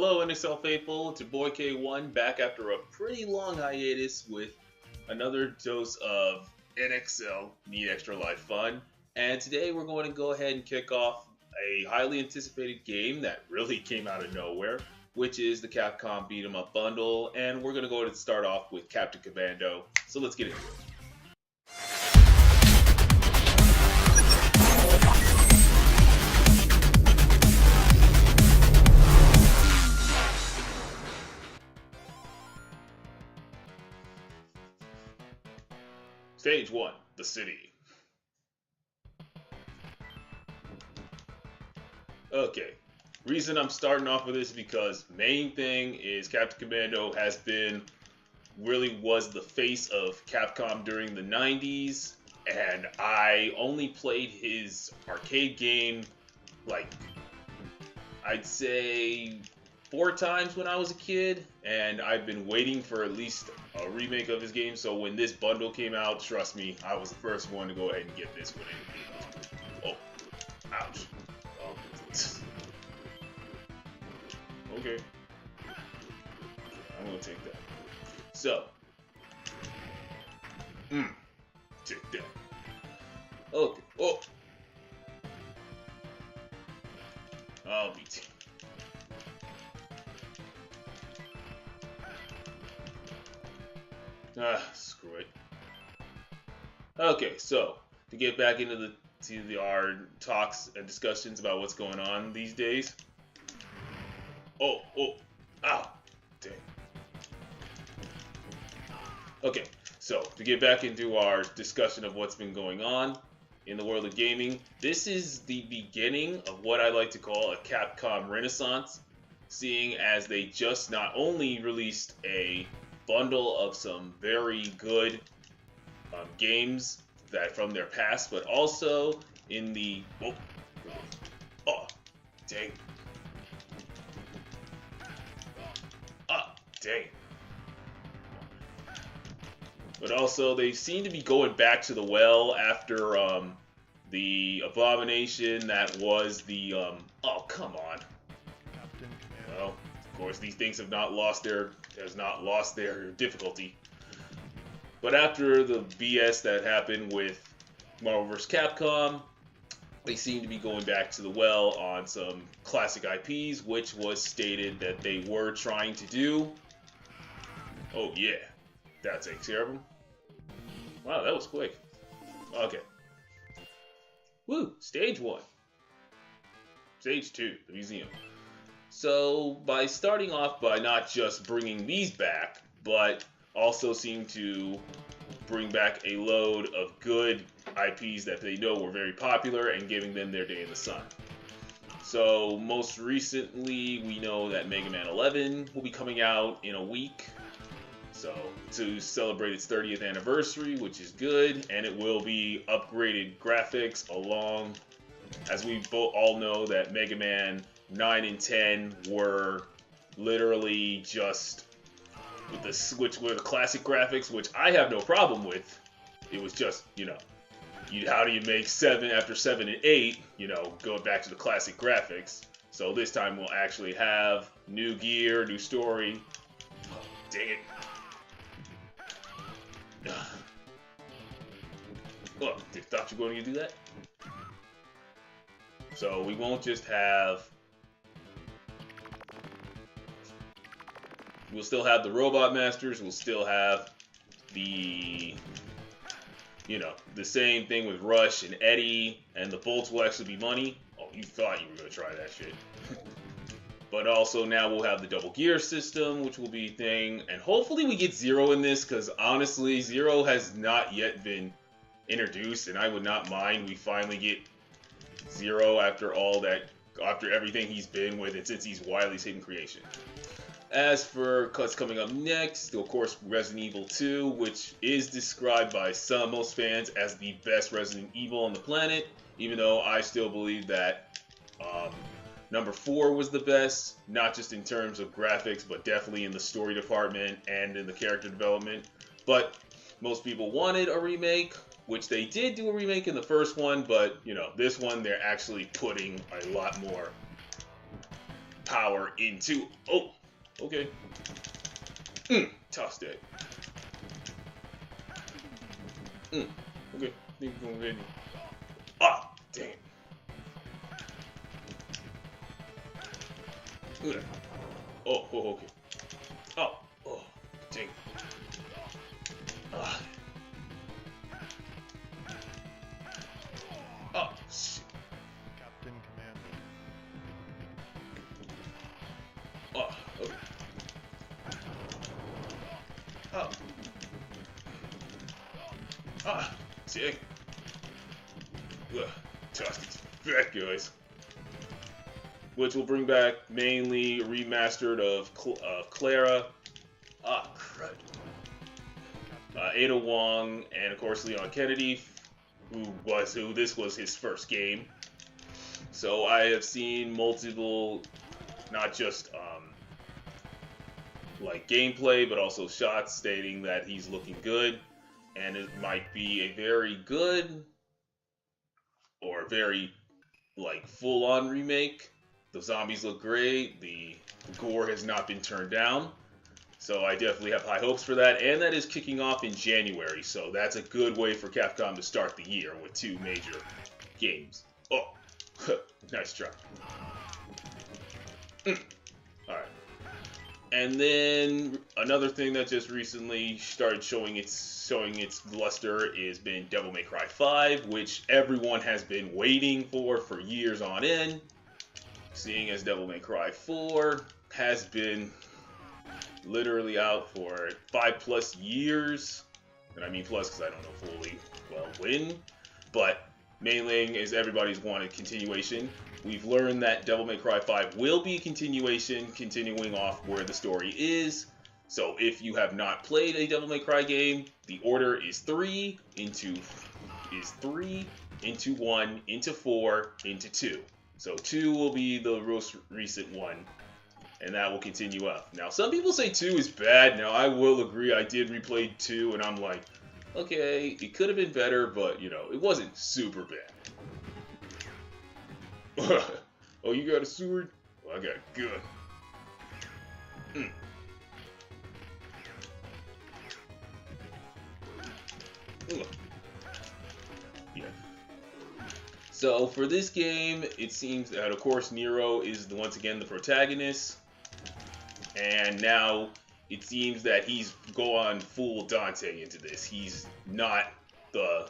Hello, NXL faithful. It's your boy K1 back after a pretty long hiatus with another dose of NXL NeedExtraLife fun. And today we're going to go ahead and kick off a highly anticipated game that really came out of nowhere, which is the Capcom Beat 'em Up bundle. And we're going to go ahead and start off with Captain Commando. So let's get into it. Stage 1, the city. Okay, reason I'm starting off with this is because main thing is Captain Commando really was the face of Capcom during the 90s, and I only played his arcade game, like, I'd say 4 times when I was a kid, and I've been waiting for at least a remake of his game, so when this bundle came out, trust me, I was the first one to go ahead and get this when it came out. Oh, ouch. Oh. Okay. I'm gonna take that. So. Take that. Okay. Oh. I'll be screw it. Okay, so to get back into our talks and discussions about what's going on these days. Ow, dang. Okay, so to get back into our discussion of what's been going on in the world of gaming, this is the beginning of what I like to call a Capcom Renaissance, seeing as they just not only released a bundle of some very good games that from their past, but also in the dang, dang. But also they seem to be going back to the well after the abomination that was the oh come on. Captain Commando. Well, of course these things have not lost their difficulty. But after the BS that happened with Marvel vs. Capcom, they seem to be going back to the well on some classic IPs, which was stated that they were trying to do. Oh yeah, that takes care of them. Wow, that was quick. Okay. Woo, stage 1. Stage 2, the museum. So, by starting off by not just bringing these back, but also seem to bring back a load of good IPs that they know were very popular and giving them their day in the sun. So, most recently, we know that Mega Man 11 will be coming out in a week. So, to celebrate its 30th anniversary, which is good, and it will be upgraded graphics along, as we both all know that Mega Man 9 and 10 were literally just with the switch with the classic graphics, which I have no problem with. It was just, how do you make 7 after 7 and 8, going back to the classic graphics. So this time we'll actually have new gear, new story. Oh, dang it. Look, thought you were going to do that? So we won't just have... We'll still have the Robot Masters, we'll still have the... the same thing with Rush and Eddie, and the bolts will actually be money. Oh, you thought you were going to try that shit. But also now we'll have the double gear system, which will be a thing. And hopefully we get Zero in this, because honestly, Zero has not yet been introduced, and I would not mind we finally get Zero after everything he's been with, and since he's Wily's hidden creation. As for what's coming up next, of course, Resident Evil 2, which is described by most fans as the best Resident Evil on the planet, even though I still believe that number 4 was the best, not just in terms of graphics, but definitely in the story department and in the character development. But most people wanted a remake, which they did do a remake in the first one, but, this one they're actually putting a lot more power into... Oh, okay. Toss that. Okay. Ah, dang. Oh, okay. Oh, dang. Oh, shit. Captain Commando. Oh, okay. Oh. Dang. Tossed it back, guys. Which will bring back mainly a remastered of Clara. Crud. Ada Wong, and of course Leon Kennedy, who this was his first game. So I have seen multiple, not just like gameplay, but also shots stating that he's looking good, and it might be a very good or very like full-on remake. The zombies look great. The gore has not been turned down. So I definitely have high hopes for that, and that is kicking off in January, so that's a good way for Capcom to start the year with 2 major games. Oh, nice try. Alright. And then another thing that just recently started showing its luster has been Devil May Cry 5, which everyone has been waiting for years on end, seeing as Devil May Cry 4 has been literally out for 5+ years, and I mean plus because I don't know fully well when, but mainly is everybody's wanted continuation. We've learned that Devil May Cry 5 will be a continuation, continuing off where the story is. So if you have not played a Devil May Cry game, the order is 3 into 1 into 4 into 2. So 2 will be the most recent one, and that will continue up. Now, some people say 2 is bad. Now, I will agree. I did replay 2, and I'm like, okay, it could have been better, but, you know, it wasn't super bad. Oh, you got a sword? Well, I got a gun. Yeah. So, for this game, it seems that, of course, Nero is once again the protagonist. And now it seems that he's gone full Dante into this. He's not the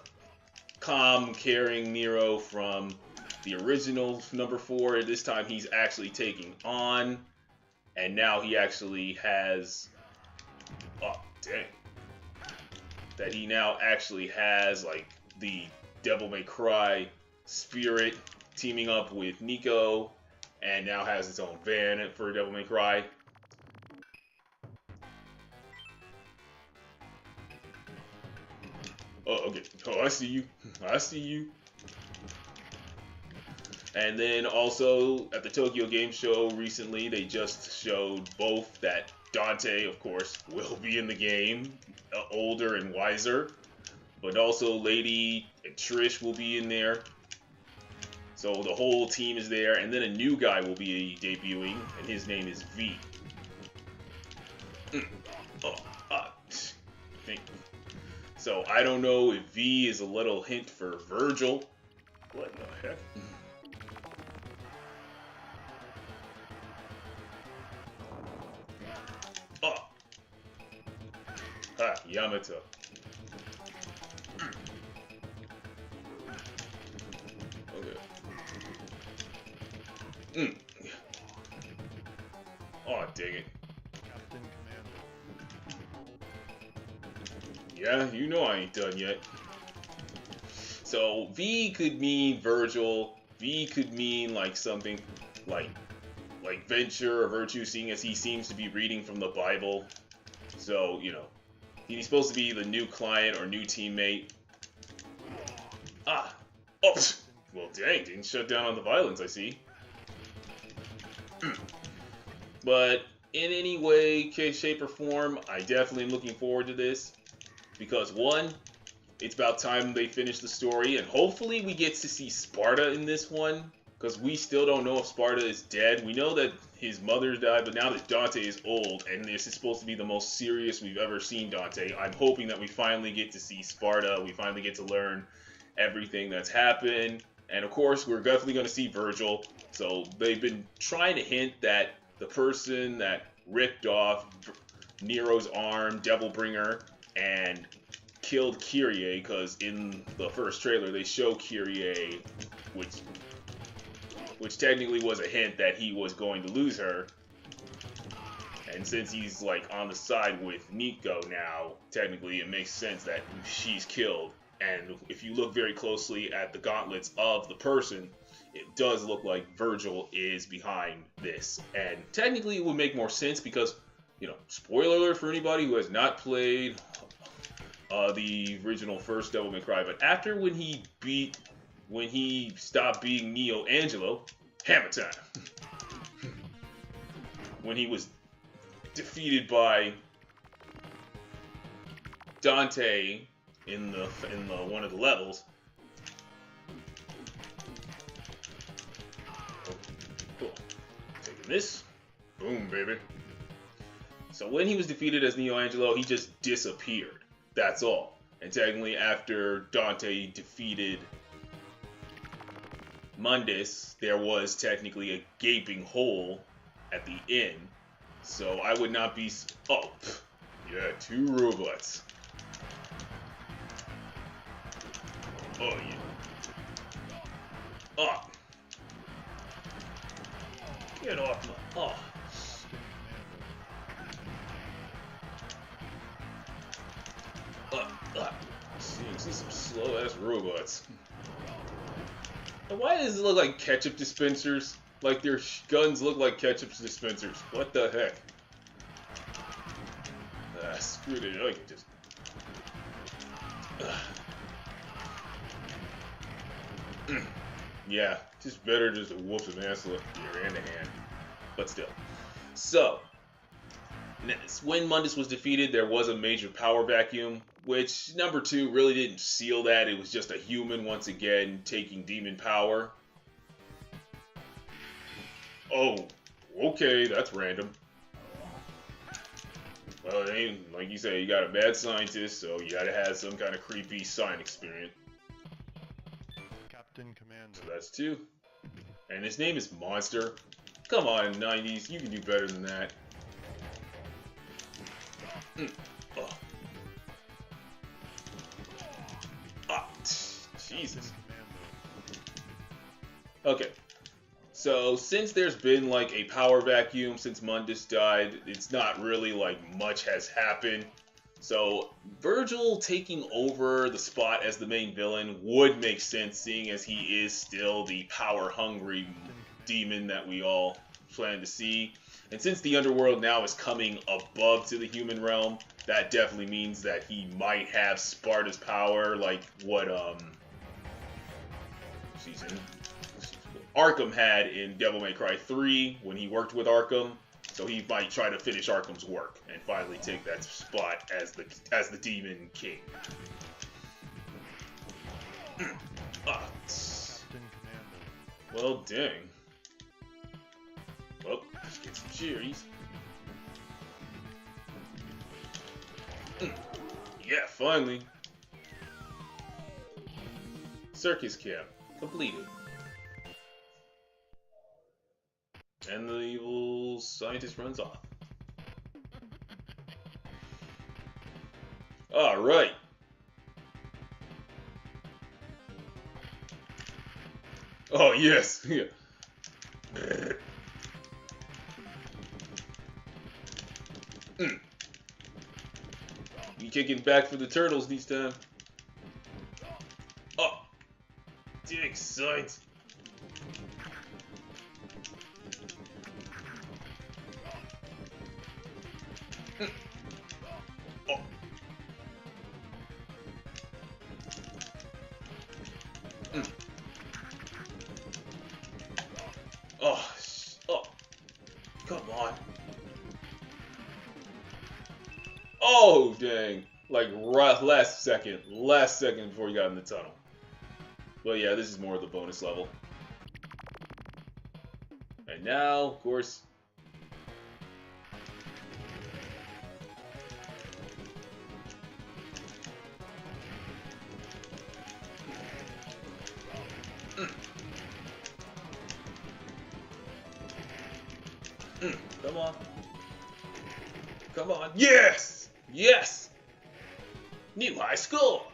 calm, caring Nero from the original number 4. This time he's actually taking on, and now he actually has, that he now actually has like the Devil May Cry spirit teaming up with Nico, and now has its own van for Devil May Cry. Oh, okay. Oh, I see you. I see you. And then also at the Tokyo Game Show recently, they just showed both that Dante, of course, will be in the game, older and wiser, but also Lady and Trish will be in there. So the whole team is there, and then a new guy will be debuting, and his name is V. So I don't know if V is a little hint for Virgil. What the heck? Yamato. Okay. Oh, dang it. Captain Commando. Yeah, you know I ain't done yet. So, V could mean Virgil. V could mean, like, something like venture or virtue, seeing as he seems to be reading from the Bible. So, you know, he's supposed to be the new client or new teammate. Oh, well, dang, didn't shut down on the violence, I see. But in any way, shape, or form, I definitely am looking forward to this. Because, one, it's about time they finish the story, and hopefully we get to see Sparta in this one. Because we still don't know if Sparta is dead. We know that his mother died, but now that Dante is old, and this is supposed to be the most serious we've ever seen Dante, I'm hoping that we finally get to see Sparta, we finally get to learn everything that's happened, and of course, we're definitely going to see Virgil. So they've been trying to hint that the person that ripped off Nero's arm, Devilbringer, and killed Kyrie, because in the first trailer they show Kyrie, which technically was a hint that he was going to lose her. And since he's like on the side with Nico now, technically it makes sense that she's killed. And if you look very closely at the gauntlets of the person, it does look like Virgil is behind this. And technically it would make more sense because, you know, spoiler alert for anybody who has not played the original first Devil May Cry, but after when he stopped being Neo Angelo, hammer time. When he was defeated by Dante in the one of the levels. Cool. Taking this. Boom, baby. So when he was defeated as Neo Angelo, he just disappeared. That's all. And technically after Dante defeated Mundus, there was technically a gaping hole at the end. So I would not be... Oh, yeah, 2 robots. Oh, yeah. Oh. Get off my... Oh. See some slow-ass robots. And why does it look like ketchup dispensers? Like their guns look like ketchup dispensers. What the heck? Screw it. I can just... Yeah, just better just to whoop some ass with your hand to hand. But still. So, when Mundus was defeated, there was a major power vacuum, which number 2 really didn't seal that. It was just a human once again taking demon power. Oh, okay, that's random. Well, it ain't, like you say, you got a mad scientist, so you gotta have some kind of creepy science experience. Captain Commando. So that's 2. And his name is Monster. Come on, 90s, you can do better than that. Oh. Ah, Jesus. Okay. So, since there's been, like, a power vacuum since Mundus died, it's not really, like, much has happened. So, Virgil taking over the spot as the main villain would make sense, seeing as he is still the power-hungry demon that we all plan to see. And since the underworld now is coming above to the human realm, that definitely means that he might have Sparta's power, like what, Arkham had in Devil May Cry 3 when he worked with Arkham, so he might try to finish Arkham's work and finally take that spot as the Demon King. Well, dang. Well, let's get some cherries. Yeah, finally. Circus camp completed. And the evil scientist runs off. Alright. Oh, yes. Yeah. We kicking back for the turtles this time. Oh. Dig science. Oh, come on. Oh, dang. Like, last second before you got in the tunnel. But yeah, this is more of the bonus level. And now, of course, Come on. Come on. Yes! Yes! New high score!